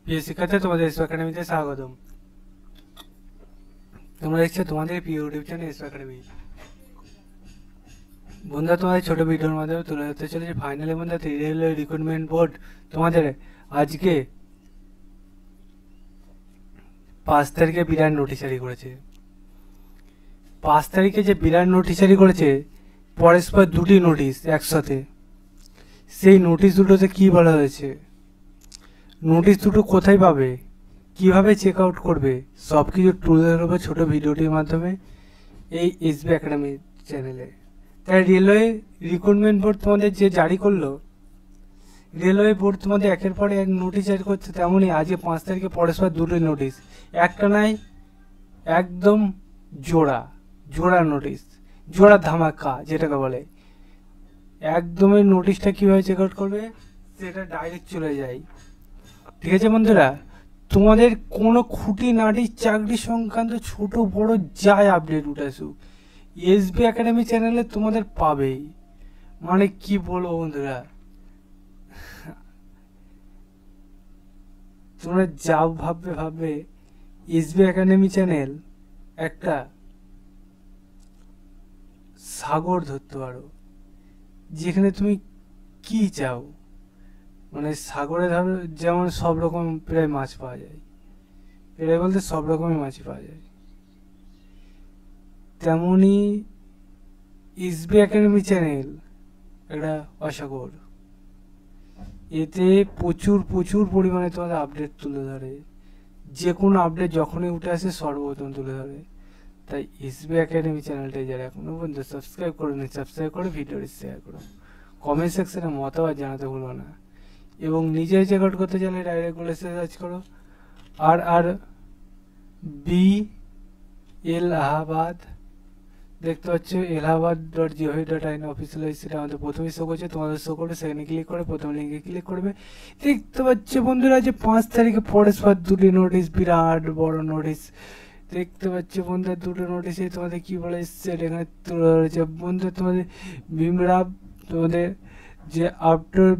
প্রিয় শিক্ষার্থী, তোমাদের এসো একাডেমিতে স্বাগতম। তোমরা দেখছো তোমাদের প্রিয় ইউটিউব চ্যানেল এসো একাডেমি। বন্ধুরা, তোমাদের ছোট ভিডিওর মাধ্যমে তুলে ধরতে চলেছে ফাইনাল এবং দ্য রেলওয়ে রিক্রুটমেন্ট বোর্ড তোমাদের আজকে 5 তারিখে বিরাট নোটিশ জারি করেছে। 5 তারিখে যে বিরাট নোটিশ জারি করেছে, পরস্পর দুটি নোটিশ একসাথে। সেই নোটিশ দুটোতে কি বলা হয়েছে, নোটিশ দুটো কোথায় পাবে, কিভাবে চেক আউট করবে, সব কিছু তুলে ধরবে ছোটো ভিডিওটির মাধ্যমে এই এসবি একাডেমি চ্যানেলে। তাই রেলওয়ে রিক্রুটমেন্ট বোর্ড তোমাদের যে জারি করলো, রেলওয়ে বোর্ড তোমাদের একের পরে এক নোটিশ জারি করছে, তেমনই আজকে 5 তারিখে পরস্পর দুটো নোটিশ, একটা নাই একদম জোড়া নোটিশ, জোড়া ধামাকা যেটাকে বলে। একদমই নোটিশটা কীভাবে চেক আউট করবে সেটা ডাইরেক্ট চলে যায়। ঠিক আছে বন্ধুরা, তোমাদের কোনো খুঁটিনাটি চাকরি সংক্রান্ত ছোট বড় যাই আপডেট উঠে আসুক, এসবি একাডেমি চ্যানেলে তোমাদের পাবেই। মানে কি বলবো বন্ধুরা, তোমরা যাও ভাববে এসবি একাডেমি চ্যানেল একটা সাগর ধরতে পারো, যেখানে তুমি কি চাও, মানে সাগরে ধরো যেমন সব রকম প্রায় মাছ পাওয়া যায়, প্রায় বলতে সব রকমের মাছই পাওয়া যায়, তেমনই এসবি একাডেমি চ্যানেল একটা অসাগর। এতে প্রচুর পরিমাণে তোমাদের আপডেট তুলে ধরে, যে কোনো আপডেট যখনই উঠে আসে সর্বপ্রথম তুলে ধরে। তাই এসবি একাডেমি চ্যানেলটাই যারা এখনো পর্যন্ত সাবস্ক্রাইব করুন, সাবস্ক্রাইব করে ভিডিওটি শেয়ার করুন, কমেন্ট সেকশনে মতামত জানাতে ভুলো না, এবং নিজে চেক আউট করতে চাইলে ডাইরেক্ট বলে সার্চ করো RRB এলাহাবাদ। দেখতে পাচ্ছ ellahabad.gov.in অফিসিয়াল ওয়েবসাইট আমাদের প্রথমেই শো করছে, তোমাদের শো করবে, সেখানে ক্লিক করে প্রথম লিঙ্কে ক্লিক করবে। দেখতে পাচ্ছ বন্ধুরা যে 5 তারিখে পরস্পর দুটি নোটিশ, বিরাট বড় নোটিশ দেখতে পাচ্ছ বন্ধুরা। দুটো নোটিশে তোমাদের কি বলে এসছে এখানে তুলে ধরেছে বন্ধুরা। তোমাদের ভীমরাব তোমাদের যে আফটার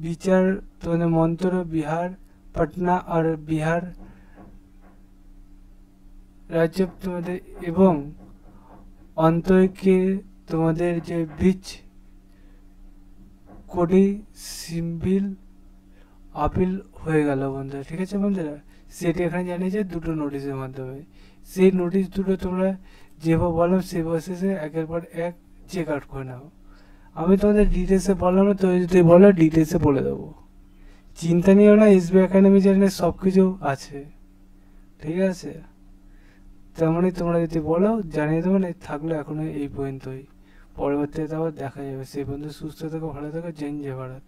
বিচার তোমাদের মন্ত্র বিহার পাটনা আর বিহার রাজ্য তোমাদের, এবং অন্তরকে তোমাদের যে বীজ কোডি সিম্বিল আপিল হয়ে গেল বন্ধুরা। ঠিক আছে বন্ধুরা, সেটি এখানে জানিয়েছে দুটো নোটিশের মাধ্যমে। সেই নোটিশ দুটো তোমরা যেভাবে বললাম সেই প্রসেসে একের পর এক চেক আউট করে নাও। আমি তোমাদের ডিটেলসে বললাম না, তো যদি বলো ডিটেলসে বলে দেবো, চিন্তা নিও না, এসবি একাডেমি চ্যানেলে সব কিছু আছে। ঠিক আছে, তেমনই তোমরা যদি বলো জানিয়ে দেবো, না থাকলে এখনো এই পর্যন্তই। পরবর্তীতে আবার দেখা যাবে। সেই পর্যন্ত সুস্থ থেকো, ভালো থেকো, জয় ভারত।